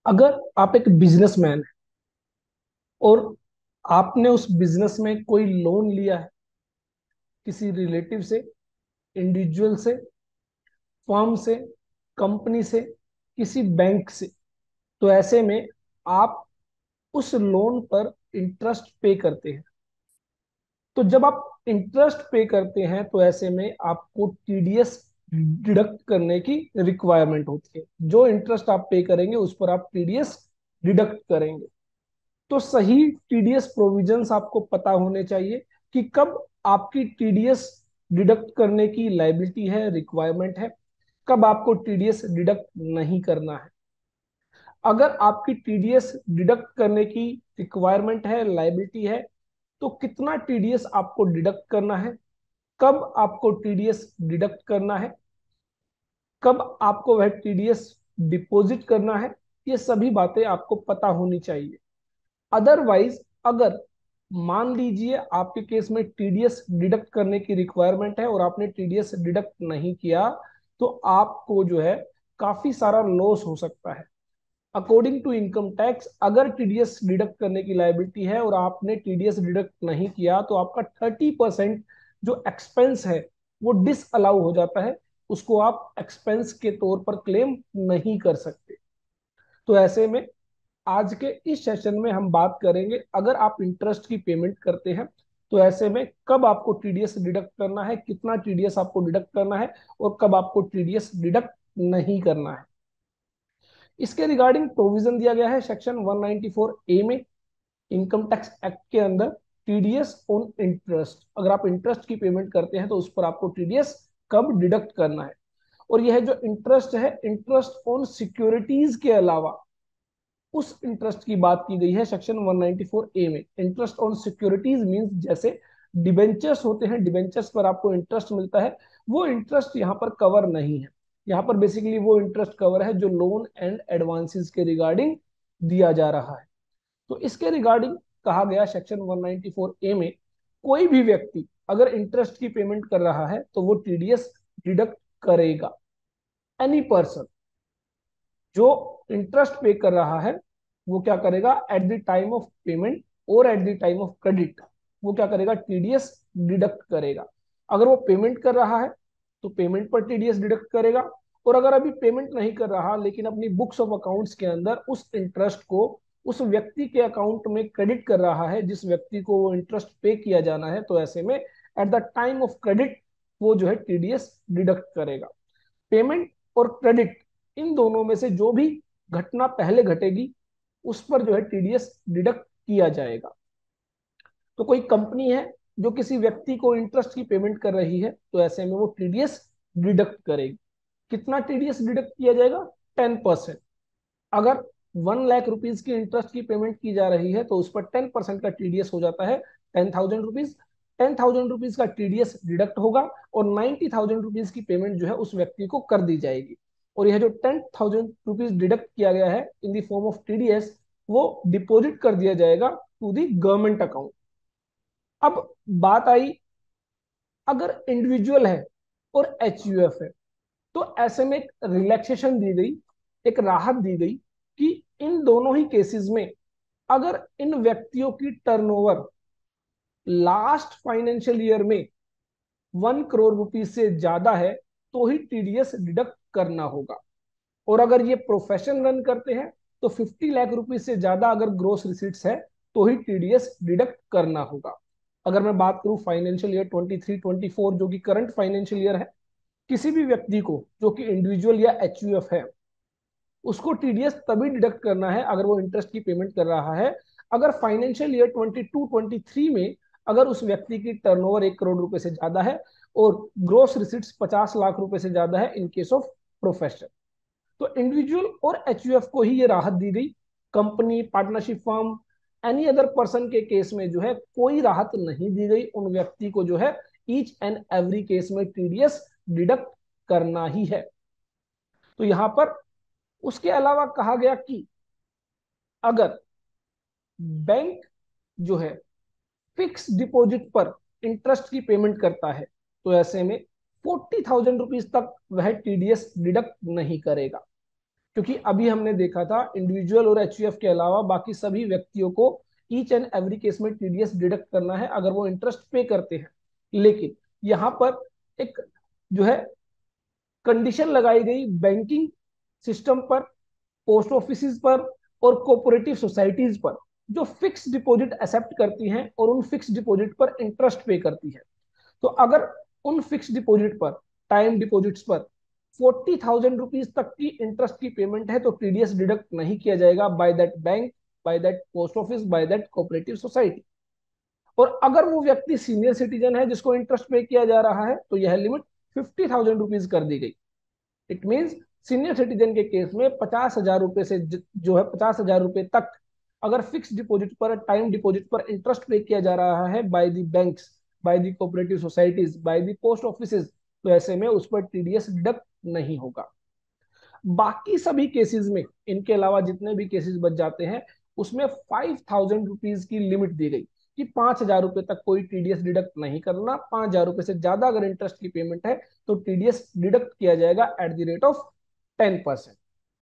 अगर आप एक बिजनेसमैन हैं और आपने उस बिजनेस में कोई लोन लिया है, किसी रिलेटिव से, इंडिविजुअल से, फर्म से, कंपनी से, किसी बैंक से, तो ऐसे में आप उस लोन पर इंटरेस्ट पे करते हैं। तो जब आप इंटरेस्ट पे करते हैं तो ऐसे में आपको टीडीएस डिडक्ट करने की रिक्वायरमेंट होती है। जो इंटरेस्ट आप पे करेंगे उस पर आप टीडीएस डिडक्ट करेंगे। तो सही टीडीएस प्रोविजंस आपको पता होने चाहिए कि कब आपकी टीडीएस डिडक्ट करने की लायबिलिटी है, रिक्वायरमेंट है, कब आपको टीडीएस डिडक्ट नहीं करना है। अगर आपकी टीडीएस डिडक्ट करने की रिक्वायरमेंट है, लायबिलिटी है, तो कितना टीडीएस आपको डिडक्ट करना है, कब आपको टीडीएस डिडक्ट करना है, कब आपको वह टीडीएस डिपॉजिट करना है, ये सभी बातें आपको पता होनी चाहिए। अदरवाइज अगर मान लीजिए आपके केस में टीडीएस डिडक्ट करने की रिक्वायरमेंट है और आपने टीडीएस डिडक्ट नहीं किया, तो आपको जो है काफी सारा लॉस हो सकता है। अकॉर्डिंग टू इनकम टैक्स, अगर टीडीएस डिडक्ट करने की लायबिलिटी है और आपने टीडीएस डिडक्ट नहीं किया तो आपका 30% जो एक्सपेंस है वो डिस अलाउ हो जाता है। उसको आप एक्सपेंस के तौर पर क्लेम नहीं कर सकते। तो ऐसे में आज के इस सेशन में हम बात करेंगे, अगर आप इंटरेस्ट की पेमेंट करते हैं तो ऐसे में कब आपको टीडीएस डिडक्ट करना है, कितना टीडीएस आपको डिडक्ट करना है और कब आपको टीडीएस डिडक्ट नहीं करना है। इसके रिगार्डिंग प्रोविजन दिया गया है सेक्शन 194 ए में, इनकम टैक्स एक्ट के अंदर। टीडीएस ऑन इंटरेस्ट, अगर आप इंटरेस्ट की पेमेंट करते हैं तो उस पर आपको टीडीएस कब डिडक्ट करना है। और यह जो इंटरेस्ट है, इंटरेस्ट ऑन सिक्योरिटीज के अलावा उस इंटरेस्ट की बात की गई है सेक्शन 194 ए में। इंटरेस्ट ऑन सिक्योरिटीज मींस जैसे डिबेंचर्स होते हैं, डिबेंचर्स पर आपको इंटरेस्ट मिलता है, वो इंटरेस्ट यहाँ पर कवर नहीं है। यहाँ पर बेसिकली वो इंटरेस्ट कवर है जो लोन एंड एडवांसेस के रिगार्डिंग दिया जा रहा है। तो इसके रिगार्डिंग कहा गया सेक्शन 194 ए में, कोई भी व्यक्ति अगर इंटरेस्ट की पेमेंट कर रहा है तो वो टीडीएस डिडक्ट करेगा। एनी पर्सन जो इंटरेस्ट पे कर रहा है वो क्या करेगा, at the time of payment और at the time of credit वो क्या करेगा, टीडीएस डिडक्ट करेगा। अगर वो पेमेंट कर रहा है तो पेमेंट पर टीडीएस डिडक्ट करेगा, और अगर अभी पेमेंट नहीं कर रहा लेकिन अपनी बुक्स ऑफ अकाउंट्स के अंदर उस इंटरेस्ट को उस व्यक्ति के अकाउंट में क्रेडिट कर रहा है जिस व्यक्ति को वो इंटरेस्ट पे किया जाना है, तो ऐसे में eight the time of credit वो जो है टीडीएस डिडक्ट करेगा। पेमेंट और क्रेडिट, इन दोनों में से जो भी घटना पहले घटेगी उस पर जो है टीडीएस डिडक्ट किया जाएगा। तो कोई कंपनी है जो किसी व्यक्ति को इंटरेस्ट की पेमेंट कर रही है तो ऐसे में वो टीडीएस डिडक्ट करेगी। कितना टीडीएस डिडक्ट किया जाएगा, 10%। अगर 1 लाख रुपीज की इंटरेस्ट की पेमेंट की जा रही है तो उस पर 10% का टीडीएस हो जाता है 10,000 रुपीज। 10,000 रुपीज का टीडीएस डिडक्ट होगा और 90,000 रुपीज की पेमेंट जो है उस व्यक्ति को कर दी जाएगी। और यह जो 10,000 रुपीज डिडक्ट किया गया है in the form of TDS, वो डिपॉजिट कर दिया जाएगा टू दी गवर्नमेंट अकाउंट। अब बात आई, अगर इंडिविजुअल है और एचयूएफ है तो ऐसे में एक रिलैक्सेशन दी गई, एक राहत दी गई कि इन दोनों ही केसेस में अगर इन व्यक्तियों की टर्नओवर लास्ट फाइनेंशियल ईयर में 1 करोड़ रुपीज से ज्यादा है तो ही टीडीएस डिडक्ट करना होगा। और अगर ये प्रोफेशन रन करते हैं तो 50 लाख रुपीज से ज्यादा अगर ग्रोस रिसीट्स है तो ही टीडीएस डिडक्ट करना होगा। अगर मैं बात करूं फाइनेंशियल ईयर 23-24 जो कि करंट फाइनेंशियल ईयर है, किसी भी व्यक्ति को जो कि इंडिविजुअल या एचयूएफ है उसको टीडीएस तभी डिडक्ट करना है अगर वो इंटरेस्ट की पेमेंट कर रहा है, अगर फाइनेंशियल ईयर 22-23 में अगर उस व्यक्ति की टर्नओवर 1 करोड़ रुपए से ज्यादा है और ग्रोस रिसिट्स 50 लाख रुपए से ज्यादा है इन केस ऑफ प्रोफेशन। तो इंडिविजुअल और एचयूएफ को ही ये राहत दी गई। Company, partnership firm, any other person के केस में जो है कोई राहत नहीं दी गई। उन व्यक्ति को जो है ईच एंड एवरी केस में टीडीएस डिडक्ट करना ही है। तो यहां पर उसके अलावा कहा गया कि अगर बैंक जो है फिक्स डिपॉजिट पर इंटरेस्ट की पेमेंट करता है तो ऐसे में 40,000 रुपीज तक वह टीडीएस डिडक्ट नहीं करेगा। क्योंकि अभी हमने देखा था इंडिविजुअल और एचयूएफ के अलावा बाकी सभी व्यक्तियों को ईच एंड एवरी केस में टीडीएस डिडक्ट करना है अगर वो इंटरेस्ट पे करते हैं। लेकिन यहाँ पर एक जो है कंडीशन लगाई गई बैंकिंग सिस्टम पर, पोस्ट ऑफिस पर और कोऑपरेटिव सोसाइटीज पर, जो फिक्स डिपॉजिट एक्सेप्ट करती हैं और उन फिक्स डिपॉजिट पर इंटरेस्ट पे करती है। तो अगर उन फिक्स डिपॉजिट पर, टाइम डिपॉजिट्स पर 40,000 रुपीज तक की इंटरेस्ट की पेमेंट है तो टीडीएस डिडक्ट नहीं किया जाएगा by that bank, by that post office, by that cooperative society. और अगर वो व्यक्ति सीनियर सिटीजन है जिसको इंटरेस्ट पे किया जा रहा है तो यह लिमिट 50,000 रुपीज कर दी गई। इट मीन्स सीनियर सिटीजन के केस में 50,000 रुपए से जो है 50,000 रुपए तक अगर फिक्स डिपॉजिट पर, टाइम डिपॉजिट पर इंटरेस्ट पे किया जा रहा है by the banks, by the cooperative societies, by the post offices, तो ऐसे में उस पर टीडीएस डिडक्ट नहीं होगा। बाकी सभी केसेस में, इनके अलावा जितने भी केसेस बच जाते हैं, उसमें 5,000 रुपीज की लिमिट दी गई कि 5,000 रुपए तक कोई टीडीएस डिडक्ट नहीं करना। 5,000 रुपए से ज्यादा अगर इंटरेस्ट की पेमेंट है तो टीडीएस डिडक्ट किया जाएगा एट द रेट ऑफ 10%।